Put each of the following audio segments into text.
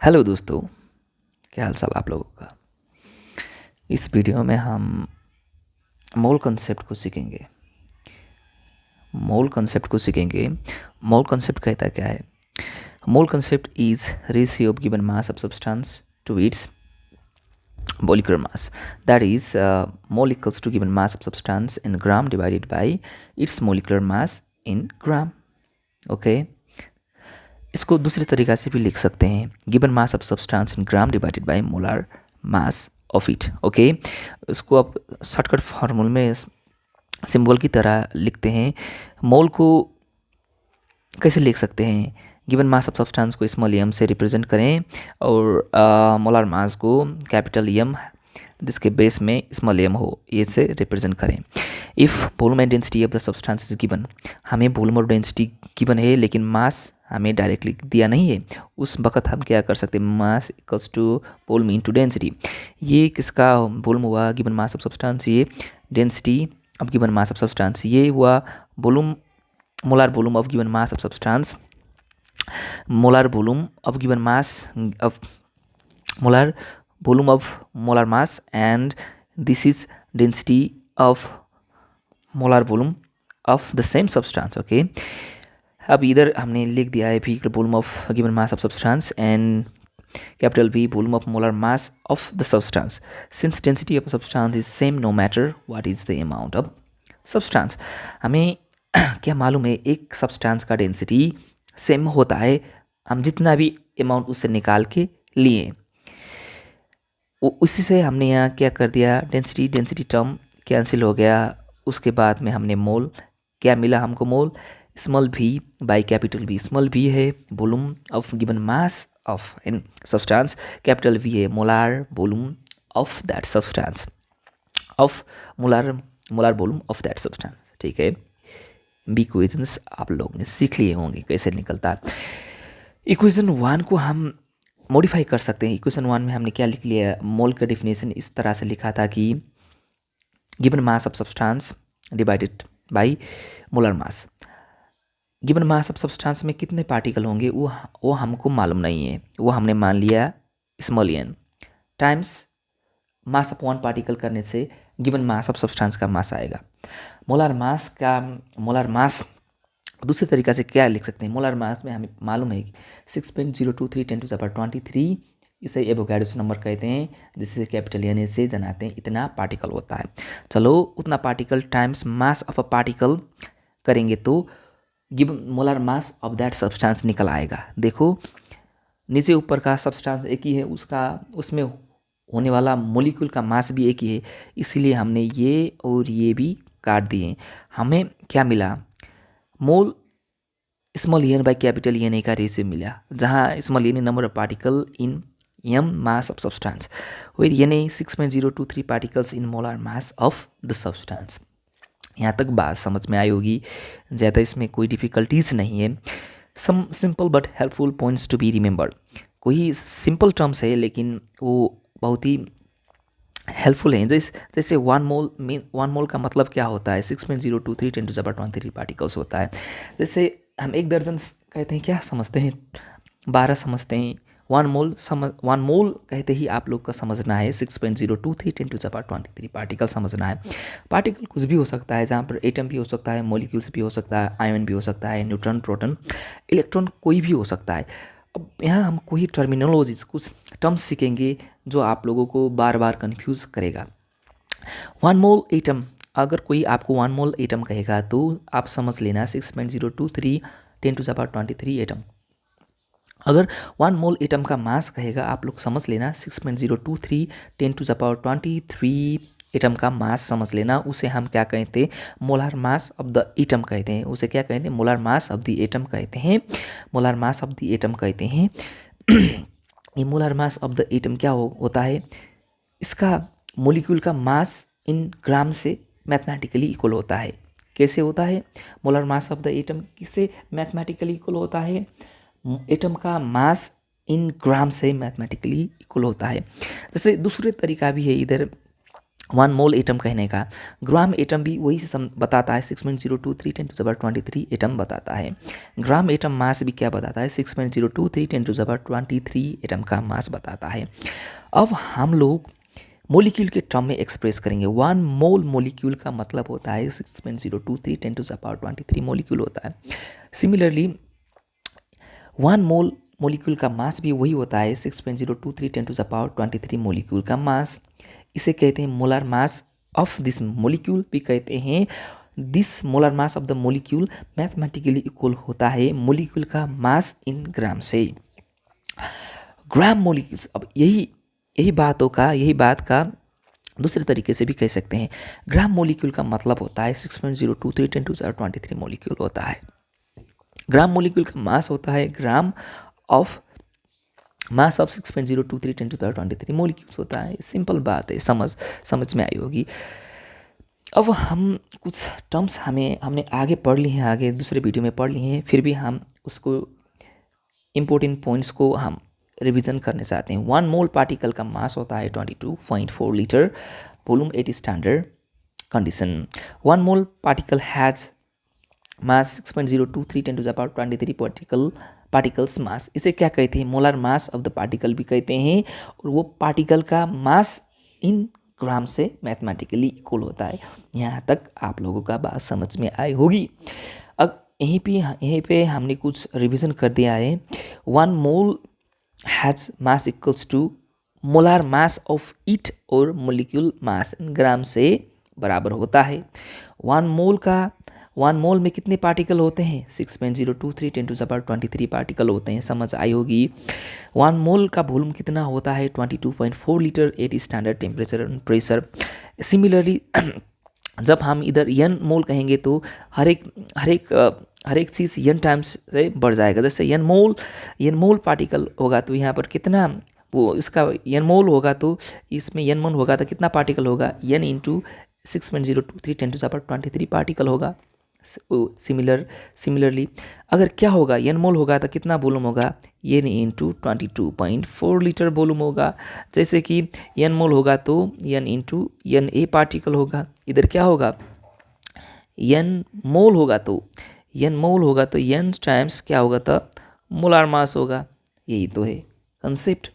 Hello दोस्तों, क्या हाल चाल आप लोगों का। इस वीडियो में हम मोल कॉन्सेप्ट को सीखेंगे। मोल कॉन्सेप्ट कहता क्या है? Mole concept is ratio of given mass of substance to its molecular mass, that is mole equals to given mass of substance in gram divided by its molecular mass in gram. Okay, इसको दूसरे तरीक़ा से भी लिख सकते हैं, given mass of substance in gram divided by molar mass of it. Okay, इसको आप शॉर्टकट फार्मूल में सिंबल की तरह लिखते हैं। मोल को कैसे लिख सकते हैं? गिवन मास ऑफ सब्सटेंस को स्मॉल एम से रिप्रेजेंट करें और मोलर मास को कैपिटल एम जिसके बेस में स्मॉल एम हो ये से रिप्रेजेंट करें। If volume and density of the substance is given, हमें वॉल्यूम और डेंसिटी गिवन है लेकिन मास हमें डायरेक्टली दिया नहीं है, उस वक्त हम क्या कर सकते हैं? Mass equals to volume into density. ये किसका वॉल्यूम हुआ? Given mass of substance. ये density of given mass of substance, ये हुआ volume, molar volume of given mass of substance, molar volume of given mass of molar volume of molar mass, and this is density of molar volume of the same substance. Okay, अब इधर हमने लिख दिया है V volume of given mass of substance and capital V volume of molar mass of the substance. Since density of substance is same no matter what is the amount of substance, हमें क्या मालूम है? एक substance का density same होता है, हम जितना भी अमाउंट उससे निकाल के लिए, उसी से हमने यहाँ क्या कर दिया? डेंसिटी टर्म कैंसिल हो गया। उसके बाद में हमने मोल, क्या मिला हमको? Mole small v by capital V। Small v है volume of given mass of an substance, capital V है molar volume of that substance, of molar volume of that substance. ठीक है, बी इक्वेशंस आप लोग ने सीख लिए होंगे कैसे निकलता है। इक्वेशन 1 को हम मॉडिफाई कर सकते हैं। इक्वेशन 1 में हमने क्या लिख लिया? मोल का डेफिनेशन इस तरह से लिखा था कि given mass of substance divided by molar mass. Given mass of substance में कितने पार्टिकल होंगे वो हमको मालूम नहीं है, वो हमने मान लिया small n times mass of one particle करने से गिवन मास ऑफ सब्सटेंस का मास आएगा। मोलर मास दूसरे तरीक़ा से क्या लिख सकते हैं? मोलर मास में हमें मालूम है 6.023 10⁻23, इसे एवोगाड्रोस नंबर कहते हैं, जिससे कैपिटल एन से जनाते हैं इतना पार्टिकल होता है। चलो, उतना particle times mass of a particle करेंगे तो given molar mass of that substance निकल आएगा। देखो, नीचे ऊपर का सब्सटेंस एक ही है, उसमें होने वाला मोलिक्यूल का मास भी एक ही है, इसीलिए हमने ये और ये भी काट दिए। हमें क्या मिला? Mole small N by capital N A का रेशियो मिला, जहाँ small N number of particle in M mass of substance, और N A 6.023 particles in molar mass of the substance. यहाँ तक बात समझ में आई होगी, ज़्यादा इसमें कोई डिफ़िकल्टीज नहीं है। Some simple but helpful points to be remembered. कोई सिंपल टर्म्स है लेकिन वो बहुत ही हेल्पफुल हैं। जैसे वन मोल का मतलब क्या होता है? 6.023 10⁻23 पार्टिकल्स होता है। जैसे हम एक दर्जन कहते हैं, क्या समझते हैं? 12 समझते हैं। वन मोल कहते ही आप लोग का समझना है 6.023 10⁻23 पार्टिकल समझना है। पार्टिकल कुछ भी हो सकता है, जहाँ पर एटम भी हो सकता है, मॉलिक्यूल्स भी हो सकता है, आयन भी हो सकता है, न्यूट्रॉन, प्रोटॉन, इलेक्ट्रॉन, कोई भी हो सकता है। अब यहाँ हम कोई टर्मिनोलॉजीज, कुछ टर्म्स सीखेंगे जो आप लोगों को बार बार कंफ्यूज करेगा। वन मोल एटम, अगर कोई आपको वन मोल एटम कहेगा तो आप समझ लेना 6.023 10⁻23 एटम। अगर वन मोल एटम का मास कहेगा, आप लोग समझ लेना 6.023 10⁻23 एटम का मास समझ लेना। उसे हम क्या कहते हैं? Molar mass of the atom कहते हैं। उसे क्या कहते हैं? Molar mass of the atom कहते हैं। Molar mass of the atom कहते हैं। ये molar mass of the atom क्या होता है? इसका मोलिक्यूल का मास इन ग्राम से मैथमेटिकली इक्वल होता है। कैसे होता है? Molar mass of the atom किससे मैथमेटिकली इक्वल होता है? एटम का मास इन ग्राम से मैथमेटिकली इक्वल होता है। जैसे दूसरे तरीका भी है, इधर वन मोल एटम कहने का। ग्राम एटम भी वही बताता है 6.023 10⁻23 एटम बताता है। ग्राम एटम मास भी क्या बताता है 6.023 10⁻23 एटम का मास बताता है। अब हम लोग मोलिक्यूल के टर्म में एक्सप्रेस करेंगे। वन मोल मोलिक्यूल का मतलब होता है 6.023 10⁻23 मोलिक्यूल होता है। सिमिलरली वन मोल मोलिक्यूल का मास भी वही होता है 6.023 10⁻23 मोलिक्यूल का मास। इसे कहते हैं molar mass of this molecule भी कहते हैं। This molar mass of the molecule mathematically equal होता है मोलिक्यूल का मास इन ग्राम से। ग्राम मोलिक्यूल्स, अब यही बात का दूसरे तरीके से भी कह सकते हैं। ग्राम मोलिक्यूल का मतलब होता है 6.023 10⁻23 मोलिक्यूल होता है। ग्राम मोलिक्यूल का मास होता है मास ऑफ 6.023 10⁻23 मोलिक्यूल्स होता है। सिंपल बात है, समझ में आई होगी। अब हम कुछ टर्म्स हमने आगे पढ़ ली हैं, आगे दूसरे वीडियो में पढ़ ली हैं, फिर भी हम उसको इम्पोर्टेंट पॉइंट्स को हम रिवीजन करने चाहते हैं। वन मोल पार्टिकल का मास होता है 22.4 litre, volume 8 standard condition. One mole particle has mass 6.023 10⁻23 particles mass. इसे क्या कहते हैं, molar mass of the particle भी कहते हैं, और वो पार्टिकल का मास इन ग्राम से मैथमेटिकली इक्वल होता है। यहाँ तक आप लोगों का बात समझ में आई होगी। अब यहीं पे हमने कुछ रिवीजन कर दिया है। One mole has mass equals to molar mass of it और मोलिक्यूल मास इन ग्राम से बराबर होता है। वन मोल में कितने पार्टिकल होते हैं 6.023 10⁻23 पार्टिकल होते हैं, समझ आई होगी। वन मोल का वॉल्यूम कितना होता है 22.4 litre at standard temperature and pressure. Similarly जब हम इधर n मोल कहेंगे तो हर एक चीज़ n टाइम्स से बढ़ जाएगा। जैसे n मोल पार्टिकल होगा तो यहाँ पर कितना वो इसका n मोल होगा तो इसमें n मोल होगा तो कितना पार्टिकल होगा n इंटू 6.023 10⁻23 पार्टिकल होगा। सिमिलरली अगर क्या होगा n मोल होगा तो कितना वॉल्यूम होगा n इंटू 22.4 लीटर वॉल्यूम होगा। जैसे कि n मोल होगा तो n इंटू Na पार्टिकल होगा। इधर क्या होगा n मोल होगा तो n टाइम्स क्या होगा तो मोलार मास होगा। यही तो है कंसेप्ट,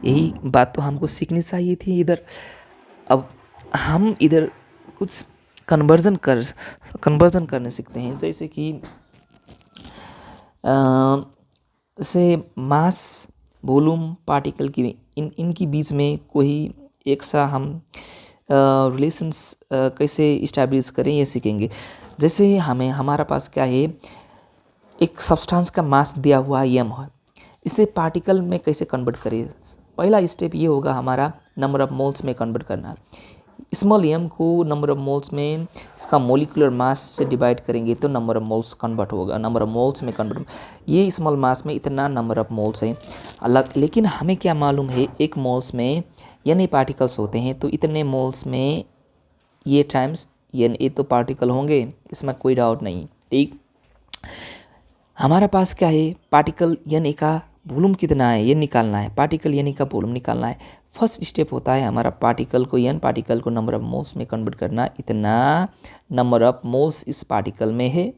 यही बात तो हमको सीखनी चाहिए थी इधर। अब हम इधर कुछ कन्वर्जन करने सीखते हैं। जैसे कि से मास वॉल्यूम पार्टिकल की इनकी बीच में कोई एक सा हम रिलेशंस कैसे इस्टेब्लिश करें ये सीखेंगे। जैसे हमारा पास क्या है, एक सब्सटेंस का मास दिया हुआ m है, इसे पार्टिकल में कैसे कन्वर्ट करें। पहला स्टेप ये होगा हमारा नंबर ऑफ मोल्स में कन्वर्ट करना। स्मॉल m को नंबर ऑफ मोल्स में इसका मोलिकुलर मास से डिवाइड करेंगे तो नंबर ऑफ मोल्स कन्वर्ट होगा। नंबर ऑफ मोल्स में कन्वर्ट, ये स्मॉल मास में इतना नंबर ऑफ मोल्स है अलग। लेकिन हमें क्या मालूम है एक मोल्स में Na पार्टिकल्स होते हैं तो इतने मोल्स में ये टाइम्स Na तो पार्टिकल होंगे, इसमें कोई डाउट नहीं। ठीक, हमारा पास क्या है पार्टिकल Na का वॉल्यूम कितना है ये निकालना है, पार्टिकल Na का वॉल्यूम निकालना है। फर्स्ट स्टेप होता है हमारा पार्टिकल को नंबर ऑफ मोल्स में कन्वर्ट करना। इतना नंबर ऑफ मोल्स इस पार्टिकल में है,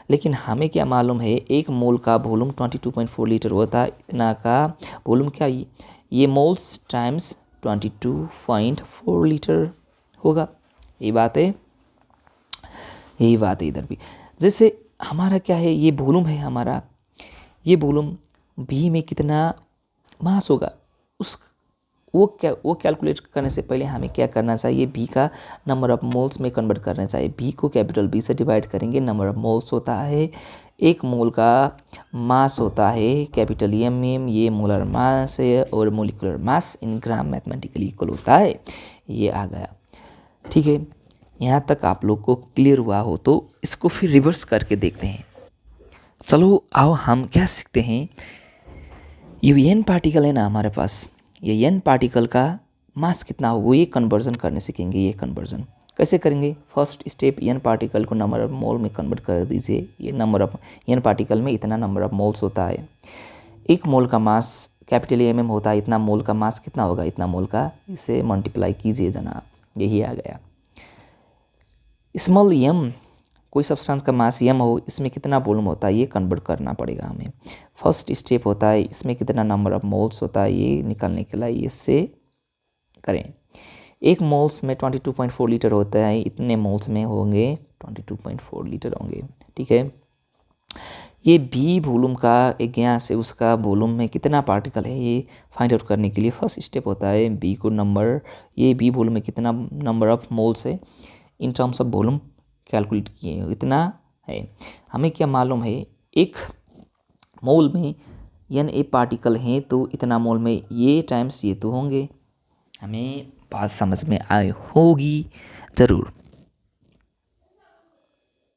लेकिन हमें क्या मालूम है एक मोल का वॉल्यूम 22.4 लीटर होता है। इतना का वॉल्यूम क्या ये मोल्स टाइम्स 22.4 लीटर होगा। यही बात है इधर भी। जैसे हमारा क्या है ये वॉल्यूम है हमारा, ये वॉल्यूम भी में कितना मास होगा वो कैलकुलेट करने से पहले हमें क्या करना चाहिए, बी का नंबर ऑफ मोल्स में कन्वर्ट करना चाहिए। बी को कैपिटल बी से डिवाइड करेंगे, नंबर ऑफ मोल्स होता है, एक मोल का मास होता है कैपिटल एम, ये मोलर मास है, और molecular mass in gram mathematically equal होता है। ये आ गया, ठीक है। यहाँ तक आप लोग को क्लियर हुआ हो तो इसको फिर रिवर्स करके देखते हैं। चलो आओ हम क्या सीखते हैं। ये एन पार्टिकल है ना हमारे पास, ये एन पार्टिकल का मास कितना हो वो ये कन्वर्जन करने सीखेंगे। ये कन्वर्जन कैसे करेंगे, फर्स्ट स्टेप एन पार्टिकल को नंबर ऑफ मोल में कन्वर्ट कर दीजिए। ये नंबर ऑफ एन पार्टिकल में इतना नंबर ऑफ मोल्स होता है, एक मोल का मास कैपिटल एम होता है, इतना मोल का मास कितना होगा, इतना मोल का, इसे मल्टीप्लाई कीजिए जनाब। यही आ गया। स्मॉल यम, कोई सब्सटेंस का मास यम हो, इसमें कितना वॉल्यूम होता है ये कन्वर्ट करना पड़ेगा हमें। फर्स्ट स्टेप होता है इसमें कितना नंबर ऑफ मोल्स होता है ये निकालने के लिए इससे करें। एक मोल्स में 22.4 लीटर होता है, इतने मोल्स में होंगे 22.4 लीटर होंगे। ठीक है, ये बी वॉल्यूम का एक गैस है, उसका वॉल्यूम में कितना पार्टिकल है ये फाइंड आउट करने के लिए फर्स्ट स्टेप होता है बी को नंबर, ये बी वॉल्यूम में कितना नंबर ऑफ मोल्स है in terms of volume calculate किए, इतना है। हमें क्या मालूम है, एक मोल में एन ए पार्टिकल हैं तो इतना मोल में ये टाइम्स ये तो होंगे। हमें बात समझ में आई होगी ज़रूर।